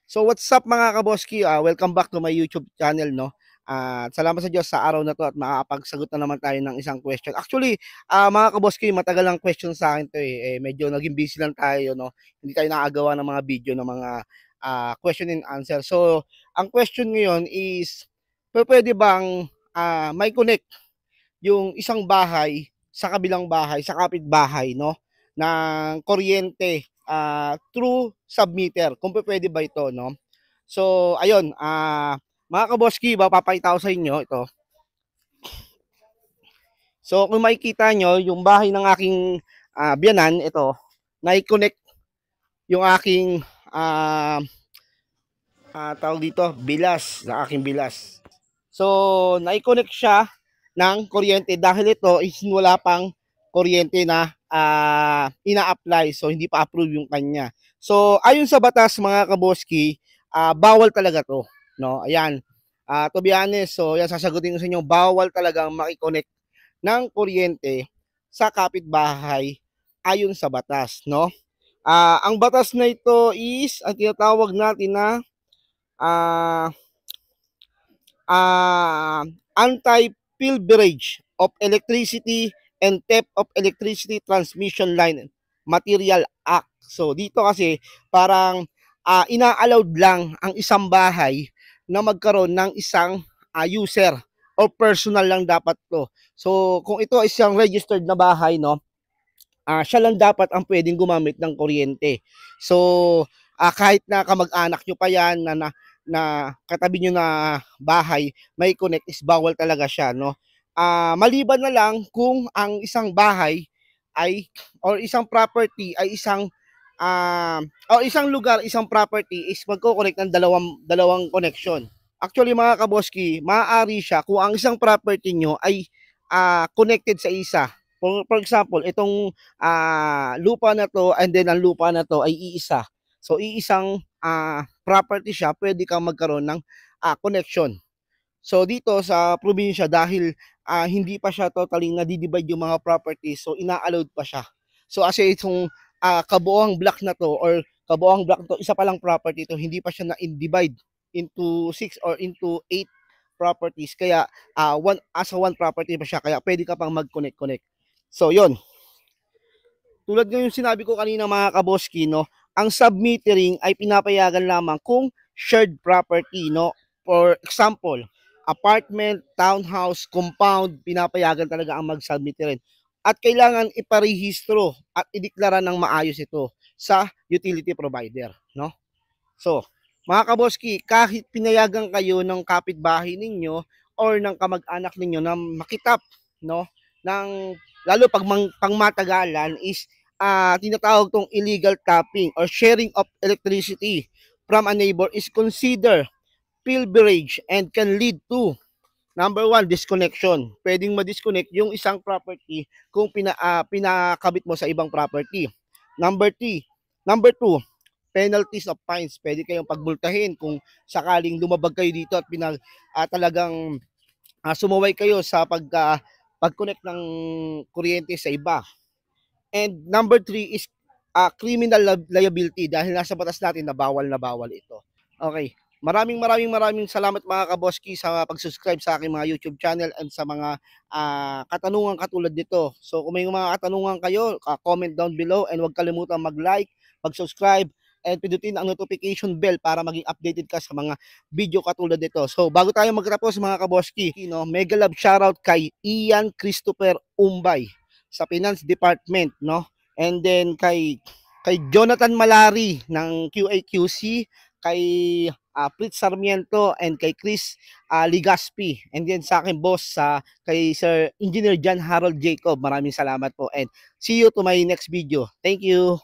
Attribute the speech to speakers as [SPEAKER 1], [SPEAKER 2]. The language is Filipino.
[SPEAKER 1] So what's up mga kaboski? Welcome back to my YouTube channel, no? At salamat sa Diyos sa araw na to at makakapagsagot na naman tayo ng isang question. Actually, mga kaboski, matagal lang question sa akin to medyo naging busy lang tayo, no? Hindi tayo nakagawa ng mga video ng mga question and answer. So, ang question ngayon is, pwede bang may connect yung isang bahay sa kabilang bahay, sa kapitbahay, no? Ng kuryente through submeter. Kung pwede ba ito, no? So, ayun, mga kaboski, papakita ko sa inyo ito. So, kung makikita nyo, yung bahay ng aking biyanan, ito, na-connect yung aking tawag dito, bilas, sa aking bilas. So, na-connect siya ng kuryente dahil ito is wala pang kuryente na ina-apply. So, hindi pa approve yung kanya. So, ayon sa batas mga kaboski, bawal talaga to. No? Ayan. To be honest, so yan sasagutin ko sa inyo, bawal talagang makikonnect ng kuryente sa kapitbahay ayon sa batas. No? Ang batas na ito is, ang tinatawag natin na uh, Anti-Pilferage of Electricity and Theft of Electricity Transmission Line Material Act. So dito kasi parang ina-allowed lang ang isang bahay na magkaroon ng isang user o personal lang dapat to. So kung ito ay isang registered na bahay, no, siya lang dapat ang pwedeng gumamit ng kuryente. So kahit na kamag-anak nyo pa yan na katabi nyo na bahay, may connect is bawal talaga siya, no? Maliban na lang kung ang isang bahay ay or isang property ay isang o isang lugar, isang property is magko-connect ng dalawang connection. Actually mga kaboski, maaari siya kung ang isang property nyo ay connected sa isa. For example, itong lupa na to and then ang lupa na to ay iisa. So iisang property siya, pwede kang magkaroon ng connection. So dito sa probinsya, dahil hindi pa siya totally na-divide yung mga properties, so ina-allowed pa siya. So as itong kabuoang block na to or kabuoang block to, isa pa lang property to, hindi pa siya na-divide into 6 or into 8 properties. Kaya one property pa siya, kaya pwede ka pang mag-connect. So yon. Tulad ng sinabi ko kanina mga kaboski, no, ang submetering ay pinapayagan lamang kung shared property, no. For example, apartment, townhouse, compound, pinapayagan talaga ang mag-submeterin. At kailangan iparehistro at ideklara ng maayos ito sa utility provider, no. So, mga kaboski, kahit pinayagan kayo ng kapitbahay ninyo or ng kamag-anak ninyo na makitap, no, ng lalo pag pangmatagalan is tinatawag tong illegal tapping or sharing of electricity from a neighbor is considered pilferage and can lead to number 1, disconnection. Pwedeng ma-disconnect yung isang property kung pinakabit mo sa ibang property. Number 2, penalties of fines. Pwede kayong pagbultahin kung sakaling lumabag kayo dito at talagang sumaway kayo sa pag-connect ng kuryente sa iba. And number 3 is criminal liability dahil nasa batas natin na bawal ito. Okay. Maraming salamat mga kaboski sa pag-subscribe sa aking mga YouTube channel and sa mga katanungan katulad nito. So kung may mga katanungan kayo, comment down below and huwag kalimutan mag-like, mag-subscribe, and pindutin ang notification bell para maging updated ka sa mga video katulad nito. So bago tayo magtapos mga kaboski, mega love shoutout kay Ian Christopher Umbay sa Finance Department, no? And then kay Jonathan Malari ng QAQC, kay Fritz Sarmiento, and kay Chris Ligaspi, and then sa akin boss kay Sir Engineer John Harold Jacob. Maraming salamat po and see you to my next video. Thank you.